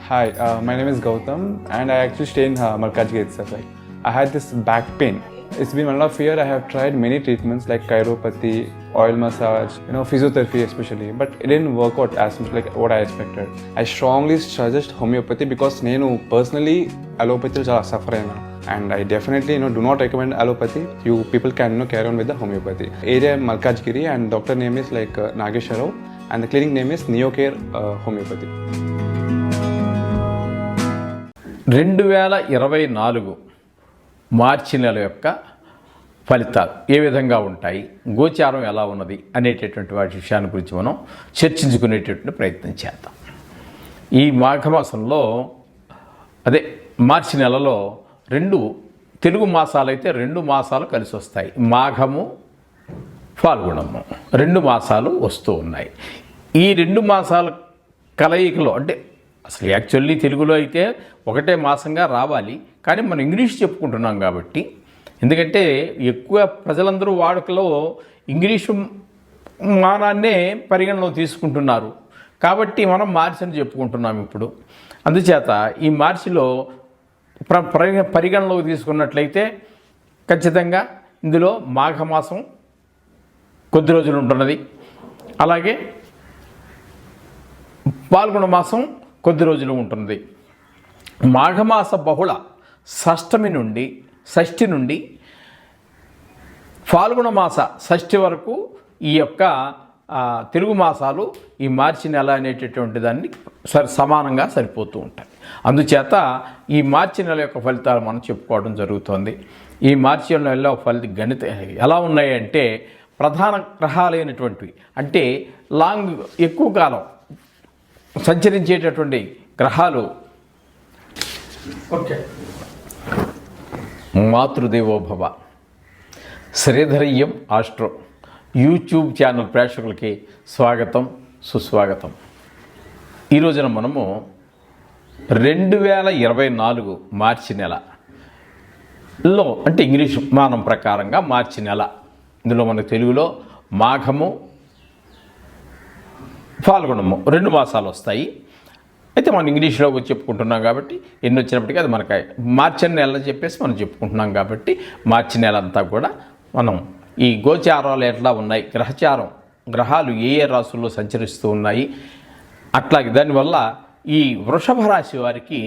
Hi, my name is Gautam, and I actually stay in Markajgi itself. Like, I had this back pain. It's been 1.5 years. I have tried many treatments like chiropathy, oil massage, physiotherapy especially, but it didn't work out as much like what I expected. I strongly suggest homeopathy because నేను personally allopathy చాలా suffer అయినా. And I definitely do not recommend allopathy. You people can carry on with the homeopathy. Area Malkajgiri and doctor name is like Nageshwar Rao and the clinic name is Neocare Homeopathy. 2024 మార్చి నెల యొక్క ఫలితాలు ఏ విధంగా ఉంటాయి, గోచారం ఎలా ఉన్నది అనేటటువంటి వాటి విషయాన్ని గురించి మనం చర్చించుకునేటటువంటి ప్రయత్నం చేద్దాం. ఈ మాఘమాసంలో మార్చి నెలలో తెలుగు మాసాలైతే 2 మాసాలు కలిసి వస్తాయి. మాఘము, ఫాల్గుణము 2 మాసాలు వస్తూ ఉన్నాయి. ఈ 2 మాసాల కలయికలో అసలు యాక్చువల్లీ తెలుగులో అయితే ఒకటే మాసంగా రావాలి, కానీ మనం ఇంగ్లీష్ చెప్పుకుంటున్నాం కాబట్టి, ఎందుకంటే ఎక్కువ ప్రజలందరూ వాడుకలో ఇంగ్లీషు మానాన్నే పరిగణలో తీసుకుంటున్నారు కాబట్టి మనం మార్చి అని చెప్పుకుంటున్నాం ఇప్పుడు. అందుచేత ఈ మార్చిలో పరిగణలోకి తీసుకున్నట్లయితే ఖచ్చితంగా ఇందులో మాఘమాసం కొద్ది రోజులు ఉంటున్నది, అలాగే పాల్గొన మాసం కొద్ది రోజులు ఉంటుంది. మాఘమాస బహుళ షష్ఠి నుండి ఫాల్గుణ మాస షష్ఠి వరకు ఈ యొక్క తెలుగు మాసాలు ఈ మార్చి నెల అనేటటువంటి దాన్ని సమానంగా సరిపోతూ ఉంటాయి. అందుచేత ఈ మార్చి నెల యొక్క ఫలితాలు మనం చెప్పుకోవడం జరుగుతుంది. ఈ మార్చి నెలలో గణిత ఎలా ఉన్నాయంటే, ప్రధాన గ్రహాలైనటువంటివి అంటే ఎక్కువ కాలం సంచరించేటటువంటి గ్రహాలు మాతృదేవోభవ, శ్రీధరయ్యం ఆస్ట్రో యూట్యూబ్ ఛానల్ ప్రేక్షకులకి స్వాగతం, సుస్వాగతం. ఈ రోజున మనము 2024 మార్చి నెలలో ఇంగ్లీష్ మానం ప్రకారంగా మార్చి నెల, ఇందులో మనకు తెలుగులో మాఘము, ఫాల్గుణము 2 మాసాలు వస్తాయి. అయితే మనం ఇంగ్లీష్లో చెప్పుకుంటున్నాం కాబట్టి ఎన్ని వచ్చినప్పటికీ అది మనకి మార్చి నెల చెప్పేసి మనం చెప్పుకుంటున్నాం కాబట్టి మార్చి నెల అంతా కూడా మనం ఈ గోచారాలు ఎట్లా ఉన్నాయి, గ్రహాలు ఏ రాశుల్లో సంచరిస్తూ ఉన్నాయి, అట్లాగే దానివల్ల ఈ వృషభ రాశి వారికి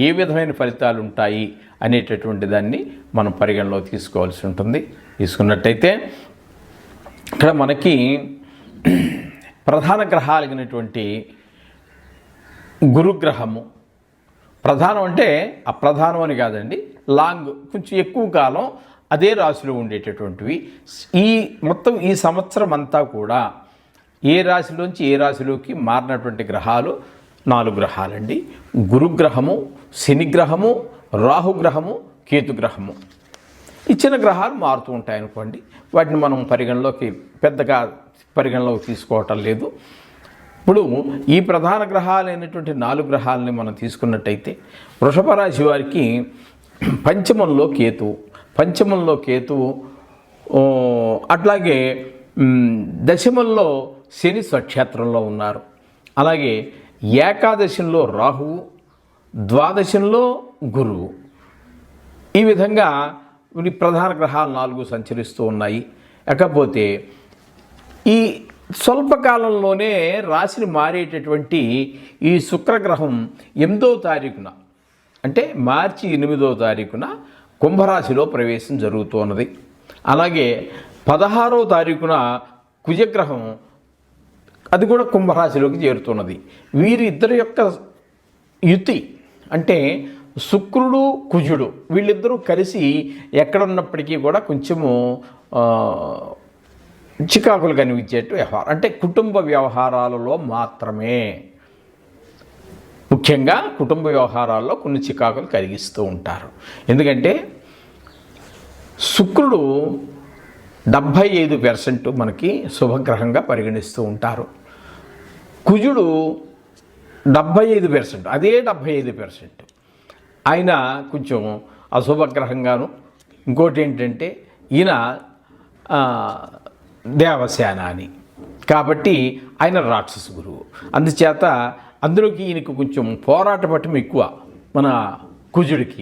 ఏ విధమైన ఫలితాలు ఉంటాయి అనేటటువంటి దాన్ని మనం పరిగణలో తీసుకోవాల్సి ఉంటుంది. తీసుకున్నట్టయితే ఇక్కడ మనకి ప్రధాన గ్రహాలైనటువంటి గురుగ్రహము, ప్రధానం అంటే అప్రధానం అని కాదండి, కొంచెం ఎక్కువ కాలం అదే రాశిలో ఉండేటటువంటివి. మొత్తం ఈ సంవత్సరం అంతా కూడా ఏ రాశిలోంచి ఏ రాశిలోకి మారినటువంటి గ్రహాలు 4 గ్రహాలండి. గురుగ్రహము, శనిగ్రహము, రాహుగ్రహము, కేతుగ్రహము. ఇచ్చిన గ్రహాలు మారుతూ ఉంటాయి అనుకోండి, వాటిని మనం పెద్దగా పరిగణలోకి తీసుకోవటం లేదు. ఇప్పుడు ఈ ప్రధాన గ్రహాలైనటువంటి 4 గ్రహాలని మనం తీసుకున్నట్టయితే వృషభ రాశి వారికి పంచమంలో కేతువు, అట్లాగే దశమంలో శని స్వక్షేత్రంలో ఉన్నారు. అలాగే ఏకాదశంలో రాహువు, ద్వాదశంలో గురువు. ఈ విధంగా ప్రధాన గ్రహాలు 4 సంచరిస్తూ ఉన్నాయి. కాకపోతే ఈ స్వల్పకాలంలోనే రాశిని మారేటటువంటి ఈ శుక్రగ్రహం 8వ తారీఖున అంటే మార్చి 8వ తారీఖున కుంభరాశిలో ప్రవేశం జరుగుతున్నది. అలాగే 16వ తారీఖున కుజగ్రహం అది కూడా కుంభరాశిలోకి చేరుతున్నది. వీరిద్దరి యొక్క యుతి అంటే శుక్రుడు కుజుడు వీళ్ళిద్దరూ కలిసి ఎక్కడున్నప్పటికీ కూడా కొంచెము చికాకులు కనిపించేట్టు వ్యవహారం, అంటే కుటుంబ వ్యవహారాలలో మాత్రమే, ముఖ్యంగా కుటుంబ వ్యవహారాల్లో కొన్ని చికాకులు కలిగిస్తూ ఉంటారు. ఎందుకంటే శుక్రుడు 75% మనకి శుభగ్రహంగా పరిగణిస్తూ ఉంటారు. కుజుడు 75%, అదే 75% ఆయన కొంచెం అశుభగ్రహంగాను. ఇంకోటి ఏంటంటే ఈయన దేవసేన అని, కాబట్టి ఆయన రాక్షస గురువు. అందుచేత అందులోకి ఈయనకు కొంచెం పోరాట పట్టం ఎక్కువ మన కుజుడికి.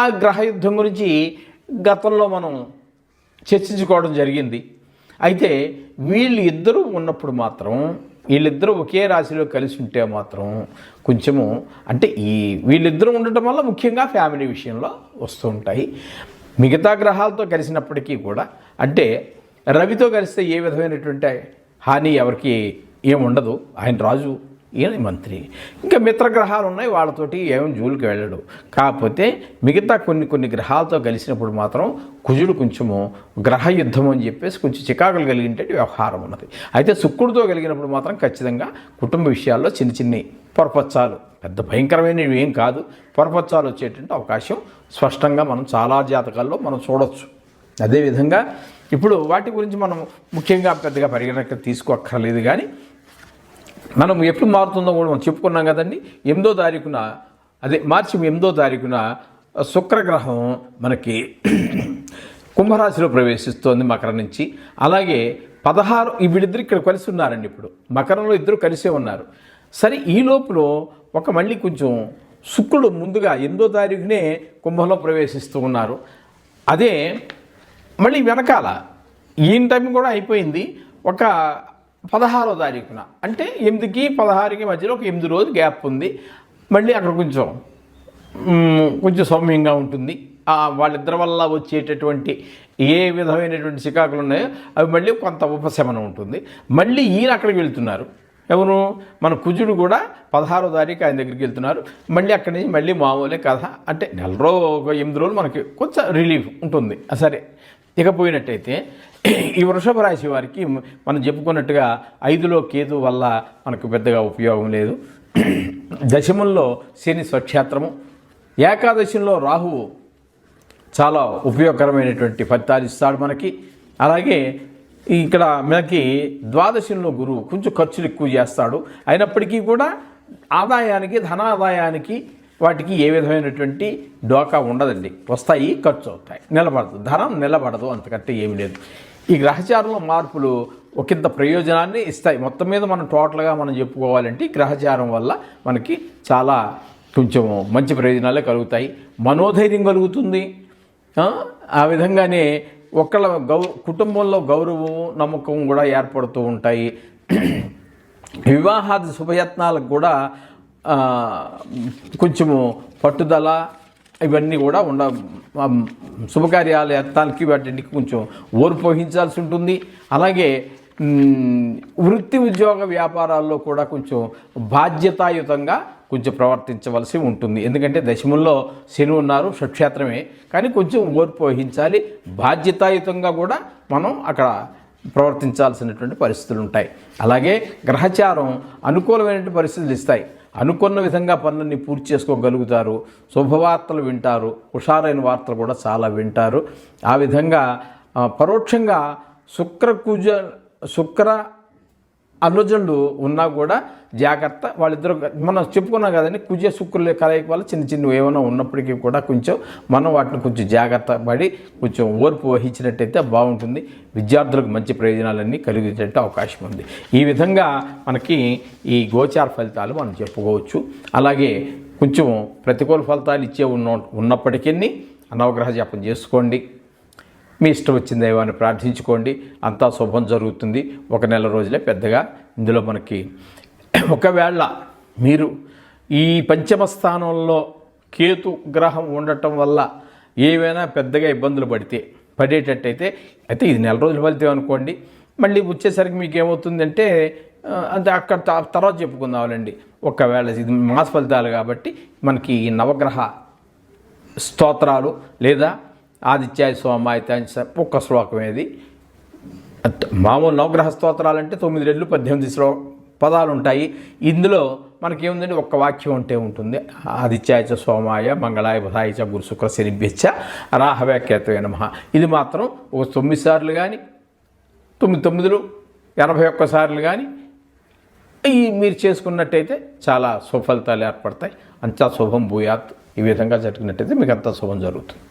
ఆ గ్రహయుద్ధం గురించి గతంలో మనం చర్చించుకోవడం జరిగింది. అయితే వీళ్ళిద్దరూ ఉన్నప్పుడు మాత్రం, వీళ్ళిద్దరూ ఒకే రాశిలో కలిసి ఉంటే మాత్రం కొంచెము అంటే వీళ్ళిద్దరూ ఉండటం వల్ల ముఖ్యంగా ఫ్యామిలీ విషయంలో వస్తూ ఉంటాయి. మిగతా గ్రహాలతో కలిసినప్పటికీ కూడా, అంటే రవితో కలిస్తే ఏ విధమైనటువంటి హాని ఎవరికి ఏముండదు, ఆయన రాజు, ఈయన మంత్రి. ఇంకా మిత్రగ్రహాలు ఉన్నాయి, వాళ్ళతోటి ఏం జూలికి వెళ్ళడు. కాకపోతే మిగతా కొన్ని గ్రహాలతో కలిసినప్పుడు మాత్రం కుజుడు కొంచెము గ్రహ యుద్ధం అని చెప్పేసి కొంచెం చికాకులు కలిగింటే వ్యవహారం ఉన్నది. అయితే శుక్రుడితో కలిగినప్పుడు మాత్రం ఖచ్చితంగా కుటుంబ విషయాల్లో చిన్ని పొరపచ్చాలు, పెద్ద భయంకరమైనవి ఏం కాదు, పొరపచ్చాలు వచ్చేటువంటి అవకాశం స్పష్టంగా మనం చాలా జాతకాల్లో మనం చూడవచ్చు. అదేవిధంగా ఇప్పుడు వాటి గురించి మనం ముఖ్యంగా పెద్దగా పరిగణన తీసుకోక్కర్లేదు. కానీ మనం ఎప్పుడు మారుతుందో కూడా మనం చెప్పుకున్నాం కదండి. 8వ తారీఖున, అదే మార్చి 8వ తారీఖున శుక్రగ్రహం మనకి కుంభరాశిలో ప్రవేశిస్తోంది మకరం నుంచి. అలాగే 16 వీళ్ళిద్దరు ఇక్కడ కలిసి ఉన్నారండి. ఇప్పుడు మకరంలో ఇద్దరు కలిసే ఉన్నారు. సరే, ఈ లోపల మళ్ళీ కొంచెం శుక్రుడు ముందుగా 8వ తారీఖునే కుంభంలో ప్రవేశిస్తూ ఉన్నారు. అదే మళ్ళీ వెనకాల ఈయన టైం కూడా అయిపోయింది. 16వ తారీఖున, అంటే 8కి 16కి మధ్యలో 8 రోజులు గ్యాప్ ఉంది. మళ్ళీ అక్కడ కొంచెం సౌమ్యంగా ఉంటుంది. వాళ్ళిద్దరి వల్ల వచ్చేటటువంటి ఏ విధమైనటువంటి చికాకులు ఉన్నాయో అవి మళ్ళీ కొంత ఉపశమనం ఉంటుంది. మళ్ళీ ఈయన అక్కడికి వెళ్తున్నారు. ఎవరు? మన కుజుడు కూడా 16వ తారీఖు ఆయన దగ్గరికి వెళ్తున్నారు. మళ్ళీ అక్కడి నుంచి మళ్ళీ మామూలే కథ. అంటే 8 రోజులు మనకి కొంచెం రిలీఫ్ ఉంటుంది. సరే, ఇకపోయినట్టయితే ఈ వృషభ రాశి వారికి మనం చెప్పుకున్నట్టుగా 5లో కేతు వల్ల మనకు పెద్దగా ఉపయోగం లేదు. దశమంలో శని స్వక్షేత్రము, ఏకాదశంలో రాహువు చాలా ఉపయోగకరమైనటువంటి ఫలితాలు ఇస్తాడు మనకి. అలాగే ఇక్కడ మనకి ద్వాదశంలో గురువు కొంచెం ఖర్చులు ఎక్కువ చేస్తాడు. అయినప్పటికీ కూడా ఆదాయానికి, ధనాదాయానికి వాటికి ఏ విధమైనటువంటి డోకా ఉండదండి. వస్తాయి, ఖర్చు అవుతాయి, నిలబడదు, ధనం నిలబడదు, అంతకంటే ఏమి లేదు. ఈ గ్రహచారంలో మార్పులు ఒకంత ప్రయోజనాన్ని ఇస్తాయి. మొత్తం మీద మనం టోటల్గా మనం చెప్పుకోవాలంటే ఈ గ్రహచారం వల్ల మనకి చాలా కొంచెం మంచి ప్రయోజనాలే కలుగుతాయి. మనోధైర్యం కలుగుతుంది. ఆ విధంగానే ఒకళ్ళ కుటుంబంలో గౌరవం, నమ్మకం కూడా ఏర్పడుతూ ఉంటాయి. వివాహాది శుభయత్నాలకు కూడా కొంచెము పట్టుదల ఇవన్నీ కూడా శుభకార్యాల యత్నాలకి వాటికి కొంచెం ఓర్పు వహించాల్సి ఉంటుంది. అలాగే వృత్తి, ఉద్యోగ, వ్యాపారాల్లో కూడా కొంచెం బాధ్యతాయుతంగా కొంచెం ప్రవర్తించవలసి ఉంటుంది. ఎందుకంటే దశమంలో శని ఉన్నారు, షట్క్షేత్రమే, కానీ కొంచెం ఓర్పు వహించాలి. బాధ్యతాయుతంగా కూడా మనం అక్కడ ప్రవర్తించాల్సినటువంటి పరిస్థితులు ఉంటాయి. అలాగే గ్రహచారం అనుకూలమైనటువంటి పరిస్థితులు ఇస్తాయి. అనుకున్న విధంగా పనులన్నీ పూర్తి చేసుకోగలుగుతారు. శుభవార్తలు వింటారు, హుషారైన వార్తలు కూడా చాలా వింటారు. ఆ విధంగా పరోక్షంగా శుక్ర అనుజులు ఉన్నా కూడా జాగ్రత్త. వాళ్ళిద్దరు మనం చెప్పుకున్నాం కదండి, కుజ శుక్రుల కలయిక వల్ల చిన్న ఏమైనా ఉన్నప్పటికీ కూడా కొంచెం మనం వాటిని కొంచెం జాగ్రత్త పడి కొంచెం ఓర్పు వహించినట్టయితే బాగుంటుంది. విద్యార్థులకు మంచి ప్రయోజనాలన్నీ కలిగేటట్టు అవకాశం ఉంది. ఈ విధంగా మనకి ఈ గోచార ఫలితాలు మనం చెప్పుకోవచ్చు. అలాగే కొంచెం ప్రతికూల ఫలితాలు ఇచ్చే ఉన్నప్పటికీ నవగ్రహ జపం చేసుకోండి. మీ ఇష్టం వచ్చిన దైవాన్ని ప్రార్థించుకోండి, అంతా శుభం జరుగుతుంది. 1 నెల రోజులే పెద్దగా ఇందులో మనకి. ఒకవేళ మీరు ఈ పంచమ స్థానంలో కేతు గ్రహం ఉండటం వల్ల ఏవైనా పెద్దగా ఇబ్బందులు పడేటట్టయితే ఇది 1 నెల రోజులు ఫలితం అనుకోండి. మళ్ళీ వచ్చేసరికి మీకు ఏమవుతుందంటే అంటే అక్కడ తర్వాత చెప్పుకుందామండి. ఒకవేళ ఇది మాస ఫలితాలు కాబట్టి మనకి ఈ నవగ్రహ స్తోత్రాలు లేదా ఆదిత్యాయ సోమాయ ఒక్క శ్లోకం ఏది. మామూలు నవగ్రహ స్తోత్రాలు అంటే 9 రెళ్ళు 18 పదాలు ఉంటాయి. ఇందులో మనకేముందంటే ఒక్క వాక్యం ఉంటే ఉంటుంది. ఆదిత్యాయ సోమాయ మంగళాయ బుధాయ గురు శుక్ర శనిభ్యచ్చ రాహవే కేతవే నమః. ఇది మాత్రం ఒక 9 సార్లు కానీ 9 81 సార్లు కానీ మీరు చేసుకున్నట్టయితే చాలా సుఫలితాలు ఏర్పడతాయి. అంతా శుభం భూయాత్. ఈ విధంగా జరిగినట్టయితే మీకు అంతా శుభం జరుగుతుంది.